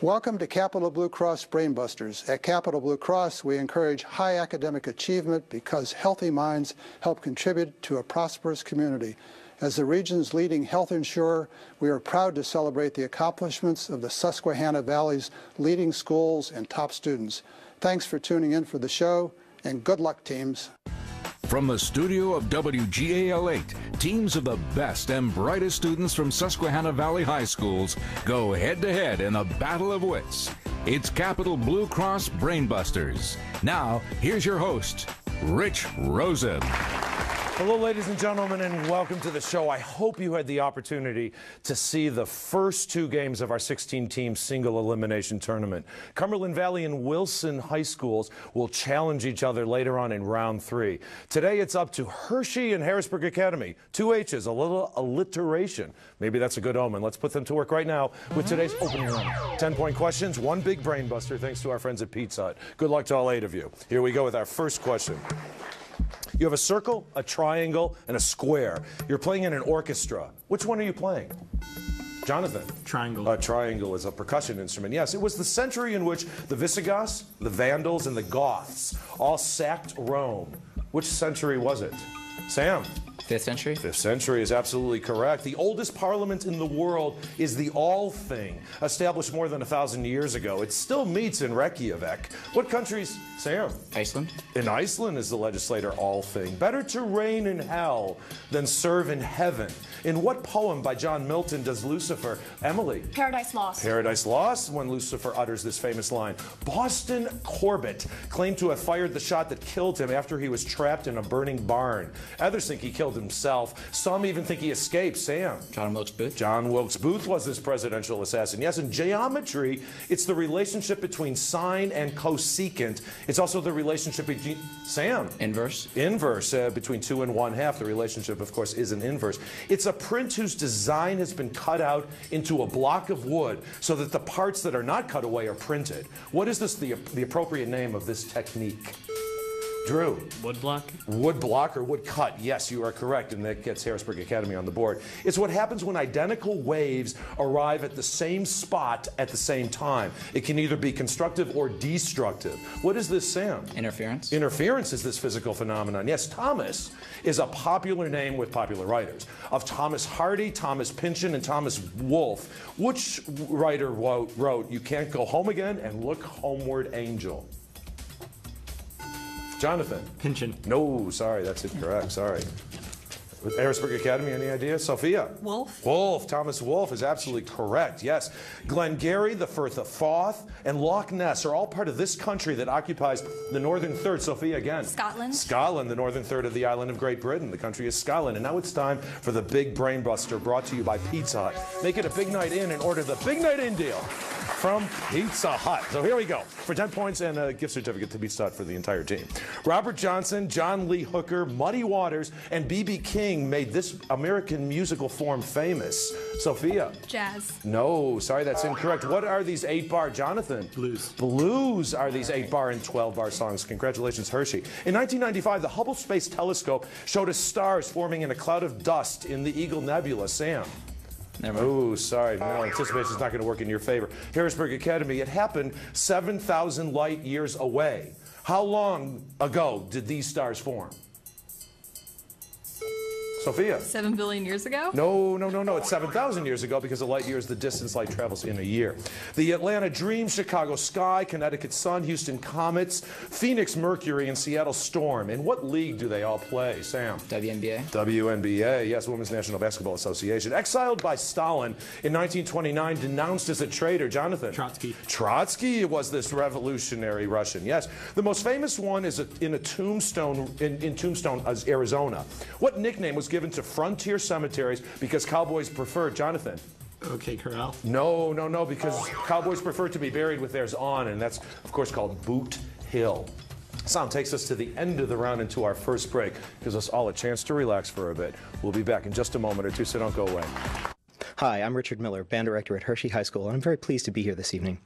Welcome to Capital Blue Cross BrainBusters. At Capital Blue Cross, we encourage high academic achievement because healthy minds help contribute to a prosperous community. As the region's leading health insurer, we are proud to celebrate the accomplishments of the Susquehanna Valley's leading schools and top students. Thanks for tuning in for the show, and good luck, teams. From the studio of WGAL-8, teams of the best and brightest students from Susquehanna Valley High Schools go head-to-head in a battle of wits. It's Capital Blue Cross BrainBusters. Now, here's your host, Rich Rosen. Hello, ladies and gentlemen, and welcome to the show. I hope you had the opportunity to see the first two games of our 16-team single elimination tournament. Cumberland Valley and Wilson High Schools will challenge each other later on in round 3. Today, it's up to Hershey and Harrisburg Academy. 2 H's, a little alliteration. Maybe that's a good omen. Let's put them to work right now with today's opening round. 10-point questions, one big brain buster, thanks to our friends at Pizza Hut. Good luck to all 8 of you. Here we go with our first question. You have a circle, a triangle, and a square. You're playing in an orchestra. Which one are you playing? Jonathan? Triangle. A triangle is a percussion instrument. Yes, it was the century in which the Visigoths, the Vandals, and the Goths all sacked Rome. Which century was it? Sam? 5th century? 5th century is absolutely correct. The oldest parliament in the world is the Althing, established more than 1,000 years ago. It still meets in Reykjavik. What countries? Sam? Iceland. In Iceland is the legislator Althing. Better to reign in hell than serve in heaven. In what poem by John Milton does Lucifer, Emily? Paradise Lost. Paradise Lost, when Lucifer utters this famous line. Boston Corbett claimed to have fired the shot that killed him after he was trapped in a burning barn. Others think he killed himself. Some even think he escaped. Sam? John Wilkes Booth. John Wilkes Booth was this presidential assassin. Yes, in geometry, it's the relationship between sine and cosecant. It's also the relationship between, Sam? Inverse. Inverse, between 2 and 1/2. The relationship, of course, is an inverse. It's a print whose design has been cut out into a block of wood so that the parts that are not cut away are printed. What is this, the appropriate name of this technique? Drew? Wood block? Wood block or wood cut. Yes, you are correct, and that gets Harrisburg Academy on the board. It's what happens when identical waves arrive at the same spot at the same time. It can either be constructive or destructive. What is this, Sam? Interference. Interference is this physical phenomenon. Yes, Thomas is a popular name with popular writers. Of Thomas Hardy, Thomas Pynchon, and Thomas Wolfe, which writer wrote, "You can't go home again and look homeward, angel"? Jonathan? Pynchon. No, sorry, that's incorrect. Sorry. With Harrisburg Academy, any idea? Sophia? Wolfe. Wolfe. Thomas Wolfe is absolutely correct, yes. Glengarry, the Firth of Forth, and Loch Ness are all part of this country that occupies the northern third. Sophia again. Scotland. Scotland, the northern third of the island of Great Britain. The country is Scotland. And now it's time for the Big Brain Buster, brought to you by Pizza Hut. Make it a big night in and order the Big Night In deal from Pizza Hut. So here we go. For 10 points and a gift certificate to Pizza Hut for the entire team. Robert Johnson, John Lee Hooker, Muddy Waters, and B.B. King made this American musical form famous. Sophia? Jazz. No, sorry, that's incorrect. What are these 8-bar, Jonathan? Blues. Blues are these 8-bar and 12-bar songs. Congratulations, Hershey. In 1995, the Hubble Space Telescope showed us stars forming in a cloud of dust in the Eagle Nebula. Sam? Never mind. Oh, sorry. No, anticipation's not going to work in your favor. Harrisburg Academy, it happened 7,000 light years away. How long ago did these stars form? Sophia? 7 billion years ago? No. It's 7,000 years ago because a light year is the distance light travels in a year. The Atlanta Dream, Chicago Sky, Connecticut Sun, Houston Comets, Phoenix Mercury, and Seattle Storm. In what league do they all play, Sam? WNBA. WNBA, yes, Women's National Basketball Association. Exiled by Stalin in 1929, denounced as a traitor, Jonathan? Trotsky. Trotsky was this revolutionary Russian, yes. The most famous one is in Tombstone, Arizona. What nickname was given to frontier cemeteries because cowboys prefer, Jonathan? OK Corral. No, because cowboys prefer to be buried with theirs on, and that's, of course, called Boot Hill. Sound takes us to the end of the round and to our first break. Gives us all a chance to relax for a bit. We'll be back in just a moment or two, so don't go away. Hi, I'm Richard Miller, band director at Hershey High School, and I'm very pleased to be here this evening.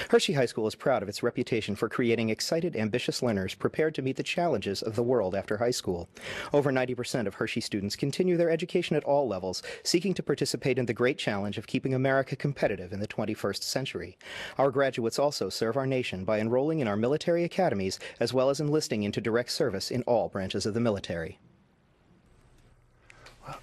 Hershey High School is proud of its reputation for creating excited, ambitious learners prepared to meet the challenges of the world after high school. Over 90% of Hershey students continue their education at all levels, seeking to participate in the great challenge of keeping America competitive in the 21st century. Our graduates also serve our nation by enrolling in our military academies, as well as enlisting into direct service in all branches of the military.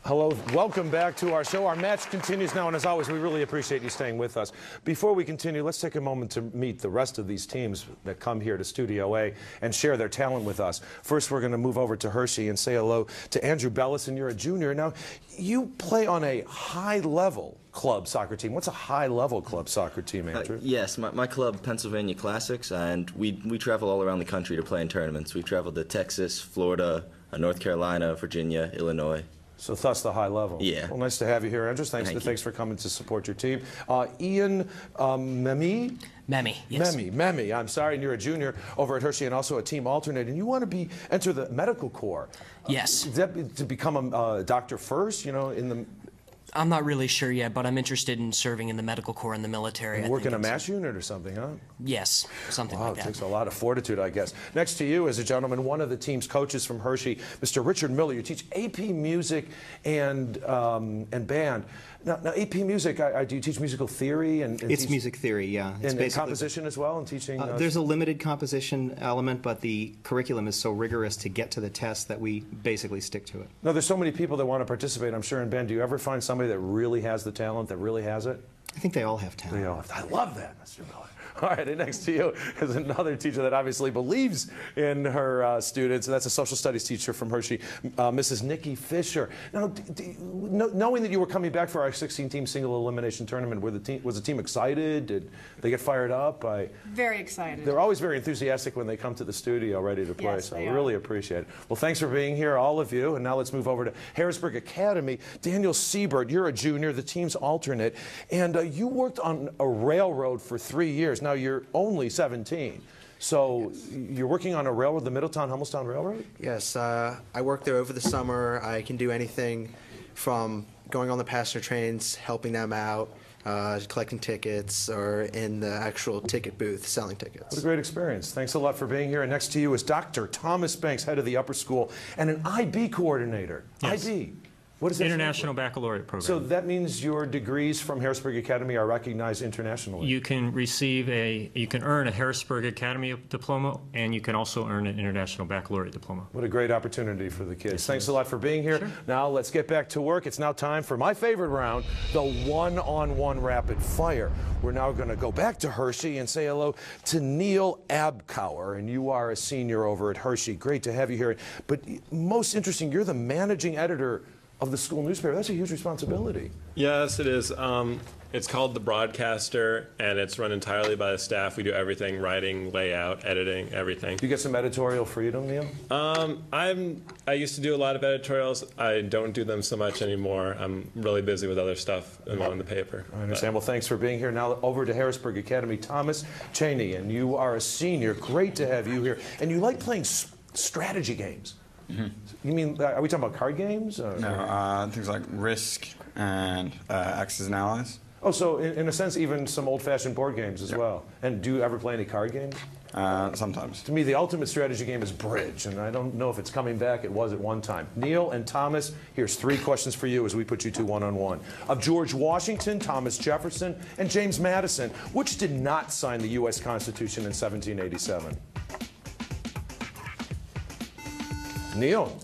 Hello, welcome back to our show. Our match continues now, and as always, we really appreciate you staying with us. Before we continue, let's take a moment to meet the rest of these teams that come here to Studio A and share their talent with us. First, we're going to move over to Hershey and say hello to Andrew Bellison. You're a junior. Now, you play on a high-level club soccer team. What's a high-level club soccer team, Andrew? Yes, my club, Pennsylvania Classics, and we travel all around the country to play in tournaments. We've traveled to Texas, Florida, North Carolina, Virginia, Illinois. So thus the high level. Yeah. Well, nice to have you here, Andrew. Thanks for coming to support your team. Ian Memmi? Memmi, yes. Memmi, I'm sorry, and you're a junior over at Hershey and also a team alternate, and you want to enter the medical corps. Yes. Is that to become a doctor first, you know, in the... I'm not really sure yet, but I'm interested in serving in the medical corps in the military. Work in a MASH unit or something, huh? Yes, something like that. It takes a lot of fortitude, I guess. Next to you is a gentleman, one of the team's coaches from Hershey, Mr. Richard Miller. You teach AP Music and Band. Now, AP Music, do you teach musical theory? It's music theory, yeah. It's and composition as well, and teaching? There's a limited composition element, but the curriculum is so rigorous to get to the test that we basically stick to it. Now, there's so many people that want to participate, I'm sure, in band. Do you ever find somebody that really has the talent, that really has it? I think they all have talent. They all have. I love that, Mr. Miller. All right, and next to you is another teacher that obviously believes in her students, and that's a social studies teacher from Hershey, Mrs. Nikki Fisher. Now, knowing that you were coming back for our 16-team single elimination tournament, was the team excited? Did they get fired up? Very excited. They're always very enthusiastic when they come to the studio ready to play, Yes, so they I really appreciate it. Well, thanks for being here, all of you, and now let's move over to Harrisburg Academy. Daniel Siebert, you're a junior, the team's alternate, and you worked on a railroad for 3 years. Now, you're only 17, so you're working on a railroad, the Middletown-Hummelstown Railroad? Yes, I work there over the summer. I can do anything from going on the passenger trains, helping them out, collecting tickets, or in the actual ticket booth selling tickets. What a great experience. Thanks a lot for being here. And next to you is Dr. Thomas Banks, head of the upper school, and an IB coordinator. Yes. IB. What is that? International Baccalaureate Program. So that means your degrees from Harrisburg Academy are recognized internationally. You can earn a Harrisburg Academy diploma, and you can also earn an International Baccalaureate diploma. What a great opportunity for the kids. Yes, Thanks a lot for being here. Sure. Now let's get back to work. It's now time for my favorite round, the one-on-one rapid fire. We're now going to go back to Hershey and say hello to Neil Abkauer, and you are a senior over at Hershey. Great to have you here. But most interesting, you're the managing editor of the school newspaper. That's a huge responsibility. Yes, it is. It's called The Broadcaster, and it's run entirely by the staff. We do everything, writing, layout, editing, everything. Do you get some editorial freedom, Neil? I used to do a lot of editorials. I don't do them so much anymore. I'm really busy with other stuff involved in the paper. I understand. Well, thanks for being here. Now over to Harrisburg Academy, Thomas Cheney, and you are a senior. Great to have you here. And you like playing strategy games. Mm-hmm. You mean, are we talking about card games? No, things like Risk and Axis and Allies. Oh, so in a sense, even some old-fashioned board games as well. And do you ever play any card games? Sometimes. To me, the ultimate strategy game is bridge, and I don't know if it's coming back. It was at one time. Neil and Thomas, here's 3 questions for you as we put you two one-on-one. Of George Washington, Thomas Jefferson, and James Madison, which did not sign the U.S. Constitution in 1787? Neil.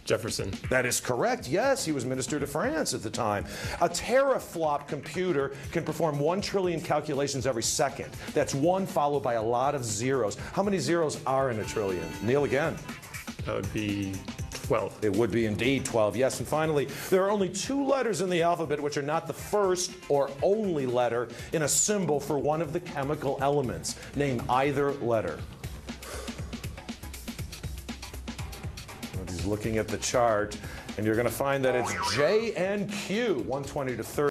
Jefferson. That is correct. Yes, he was Minister to France at the time. A teraflop computer can perform 1 trillion calculations every second. That's 1 followed by a lot of zeros. How many zeros are in a trillion? Neil again. That would be 12. It would be indeed 12, yes. And finally, there are only 2 letters in the alphabet which are not the first or only letter in a symbol for one of the chemical elements. Name either letter. He's looking at the chart, and you're going to find that it's J and Q, 120 to 30.